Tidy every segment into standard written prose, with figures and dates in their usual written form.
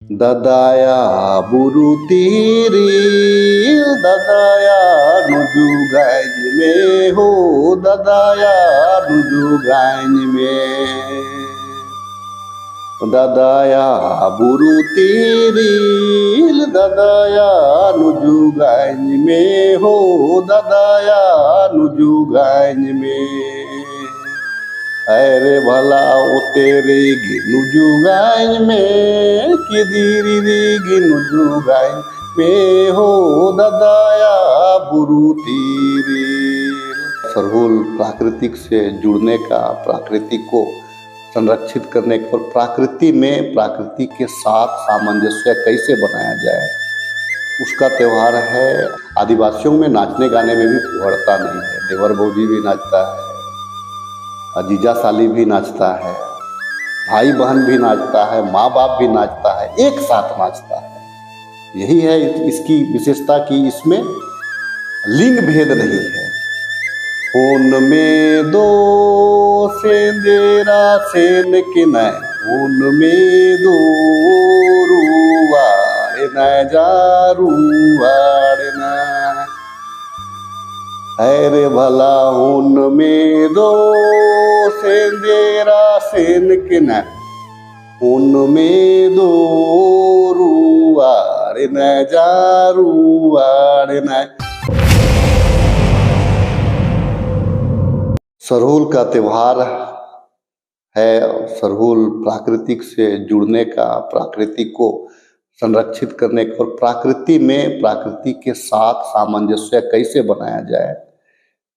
Dadaya burutiri, dadaya nuju gaij me ho, dadaya nuju gaij me. Dadaya burutiri, dadaya nuju gaij me ho, dadaya nuju gaij me. अरे भला वो तेरे गिनु गाय में कि दीरी गिनु गाय में हो ददाया बुरु तीरी। सरहुल प्राकृतिक से जुड़ने का, प्राकृतिक को संरक्षित करने का और प्रकृति में प्रकृति के साथ सामंजस्य कैसे बनाया जाए उसका त्यौहार है। आदिवासियों में नाचने गाने में भी फुहड़ता नहीं है। देवर भौजी भी नाचता है, जीजा साली भी नाचता है, भाई बहन भी नाचता है, माँ बाप भी नाचता है, एक साथ नाचता है। यही है इसकी विशेषता कि इसमें लिंग भेद नहीं है। उनमें दो सेंदेरा सेन के नय, उनमें दो रुवाड़े न जा रुवाड़े न। अरे भला उनमें दो सेंदेरा सेन के न, उनमें दो रुवाड़े न जा रुवाड़े न। सरहुल का त्यौहार है। सरहुल प्राकृतिक से जुड़ने का, प्राकृतिक को संरक्षित करने का और प्रकृति में प्रकृति के साथ सामंजस्य कैसे बनाया जाए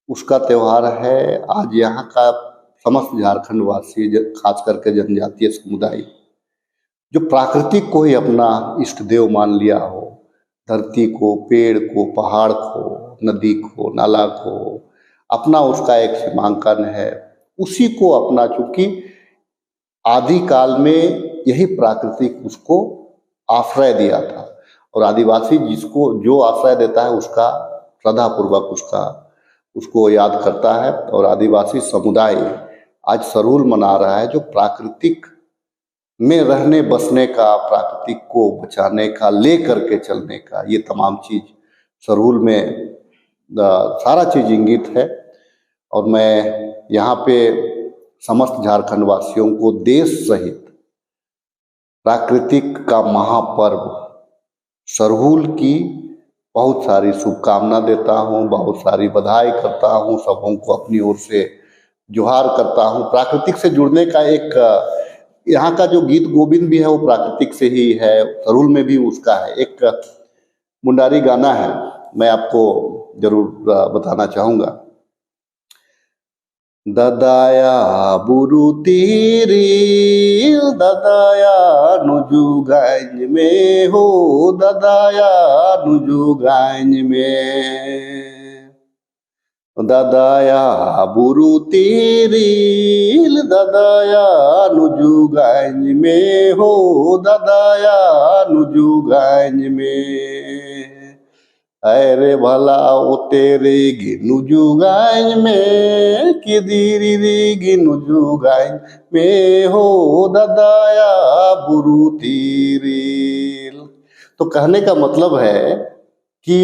उसका त्यौहार है। आज यहाँ का समस्त झारखंड वासी, खास करके जनजातीय समुदाय, जो प्राकृतिक को ही अपना इष्ट देव मान लिया हो, धरती को, पेड़ को, पहाड़ को, नदी को, नाला को अपना उसका एक सीमांकन है, उसी को अपना, चूंकि आदि काल में यही प्राकृतिक उसको आश्रय दिया था और आदिवासी जिसको जो आश्रय देता है उसका श्रद्धा पूर्वक उसको याद करता है। और आदिवासी समुदाय आज सरहुल मना रहा है, जो प्राकृतिक में रहने बसने का, प्राकृतिक को बचाने का, ले करके चलने का, ये तमाम चीज सरहुल में सारा चीज इंगित है। और मैं यहाँ पे समस्त झारखंड वासियों को देश सहित प्राकृतिक का महापर्व सरहुल की बहुत सारी शुभकामना देता हूँ, बहुत सारी बधाई करता हूँ, सबों को अपनी ओर से जोहार करता हूँ। प्राकृतिक से जुड़ने का एक यहाँ का जो गीत गोविंद भी है वो प्राकृतिक से ही है, सरहुल में भी उसका है। एक मुंडारी गाना है, मैं आपको जरूर बताना चाहूँगा। ददाया बुरुतीरी, ददाया नुजु गांज में हो, ददाया नुजु गांज में। ददाया बुरुतीरी, ददाया नुजु गांज में हो, ददाया नुजु गांज में। अरे भला वो तेरे गिनु गाय में कि दीरी गिनु गाय में हो, ददाया बुरु तीरील। तो कहने का मतलब है कि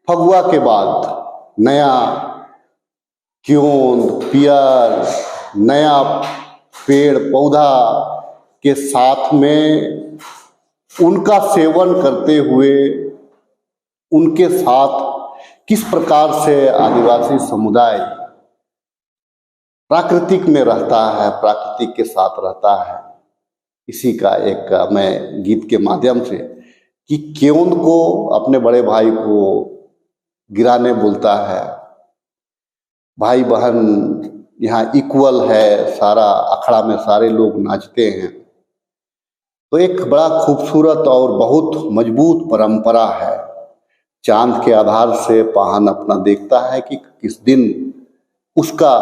फगुआ के बाद नया क्योंद, पियर, नया पेड़ पौधा के साथ में उनका सेवन करते हुए उनके साथ किस प्रकार से आदिवासी समुदाय प्राकृतिक में रहता है, प्राकृतिक के साथ रहता है, इसी का एक मैं गीत के माध्यम से कि क्यों को अपने बड़े भाई को गिराने बोलता है। भाई बहन यहाँ इक्वल है, सारा अखड़ा में सारे लोग नाचते हैं। तो एक बड़ा खूबसूरत और बहुत मजबूत परंपरा है। चांद के आधार से पाहन अपना देखता है कि किस दिन उसका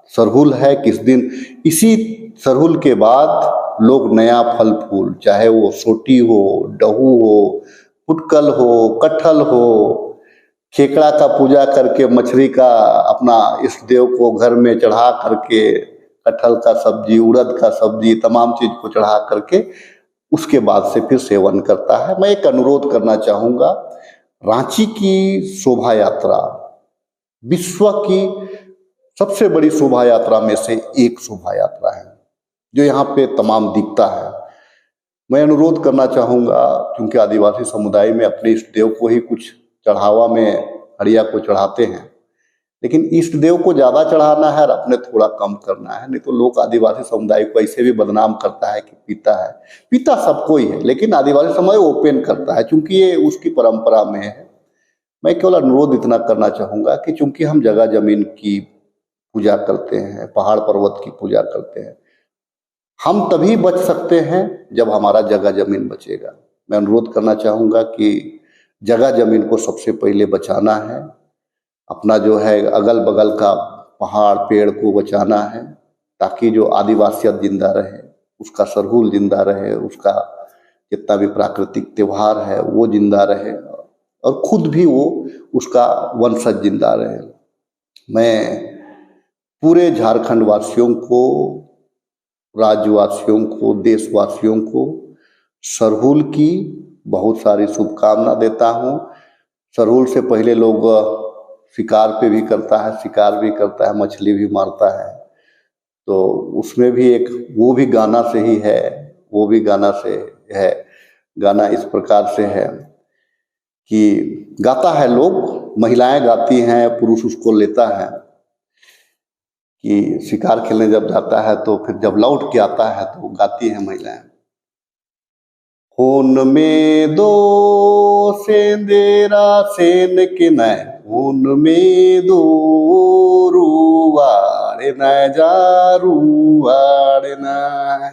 सरहुल है, किस दिन। इसी सरहुल के बाद लोग नया फल फूल, चाहे वो सोटी हो, डहू हो, पुटकल हो, कटहल हो, खेकड़ा का पूजा करके, मछली का अपना इष्ट देव को घर में चढ़ा करके, कटहल का सब्जी, उड़द का सब्जी, तमाम चीज को चढ़ा करके उसके बाद से फिर सेवन करता है। मैं एक अनुरोध करना चाहूँगा, रांची की शोभा यात्रा विश्व की सबसे बड़ी शोभा यात्रा में से एक शोभा यात्रा है जो यहाँ पे तमाम दिखता है। मैं अनुरोध करना चाहूँगा, क्योंकि आदिवासी समुदाय में अपने इष्ट देव को ही कुछ चढ़ावा में हड़िया को चढ़ाते हैं, लेकिन इष्ट देव को ज़्यादा चढ़ाना है और अपने थोड़ा कम करना है। नहीं तो लोग आदिवासी समुदाय को ऐसे भी बदनाम करता है कि पीता है। पीता सबको ही है, लेकिन आदिवासी समुदाय ओपन करता है क्योंकि ये उसकी परंपरा में है। मैं केवल अनुरोध इतना करना चाहूँगा कि चूंकि हम जगह जमीन की पूजा करते हैं, पहाड़ पर्वत की पूजा करते हैं, हम तभी बच सकते हैं जब हमारा जगह जमीन बचेगा। मैं अनुरोध करना चाहूँगा कि जगह जमीन को सबसे पहले बचाना है, अपना जो है अगल बगल का पहाड़ पेड़ को बचाना है, ताकि जो आदिवासियत जिंदा रहे, उसका सरहूल जिंदा रहे, उसका जितना भी प्राकृतिक त्योहार है वो जिंदा रहे और खुद भी वो उसका वंशज जिंदा रहे। मैं पूरे झारखंड वासियों को, राज्यवासियों को, देशवासियों को सरहूल की बहुत सारी शुभकामना देता हूँ। सरहूल से पहले लोग शिकार पे भी करता है, शिकार भी करता है, मछली भी मारता है, तो उसमें भी एक वो भी गाना से ही है, वो भी गाना से है। गाना इस प्रकार से है कि गाता है लोग, महिलाएं गाती हैं, पुरुष उसको लेता है कि शिकार खेलने जब जाता है तो फिर जब लौट के आता है तो गाती हैं महिलाएं, खून में दो सेंदेरा सेन के नय, खून में दो रुवाड़े न जा रुवाड़े न,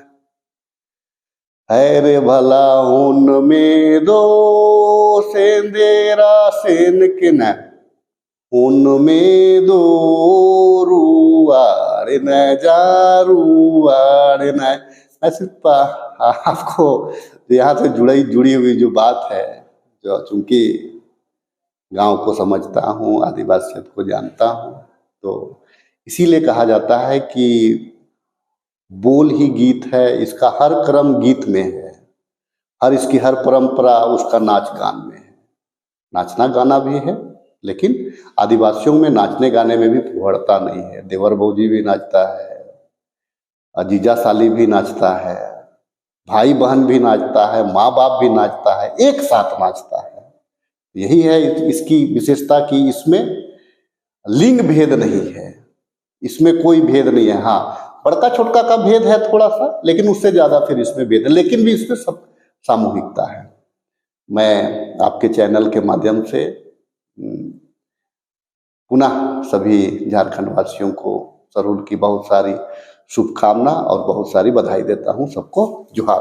है रे भला खून में दो सेंदेरा सेन के नय, खून में दो रुवाड़े न जा रुवाड़े न। मैं सिर्फ आपको यहाँ से जुड़ी हुई जो बात है, जो चूंकि गांव को समझता हूँ, आदिवासियत को जानता हूँ, तो इसीलिए कहा जाता है कि बोल ही गीत है, इसका हर क्रम गीत में है, इसकी हर परंपरा उसका नाच गान में है। नाचना गाना भी है, लेकिन आदिवासियों में नाचने गाने में भी फुहड़ता नहीं है। देवर भौजी भी नाचता है, अजीजा साली भी नाचता है, भाई बहन भी नाचता है, माँ बाप भी नाचता है, एक साथ नाचता है। यही है इसकी विशेषता कि इसमें लिंग भेद नहीं है, इसमें कोई भेद नहीं है। हाँ, बड़का छोटका का भेद है थोड़ा सा, लेकिन उससे ज्यादा फिर इसमें भेद है, लेकिन भी इसमें सब सामूहिकता है। मैं आपके चैनल के माध्यम से पुनः सभी झारखंड वासियों को सरहूल की बहुत सारी शुभकामना और बहुत सारी बधाई देता हूँ। सबको जोहार।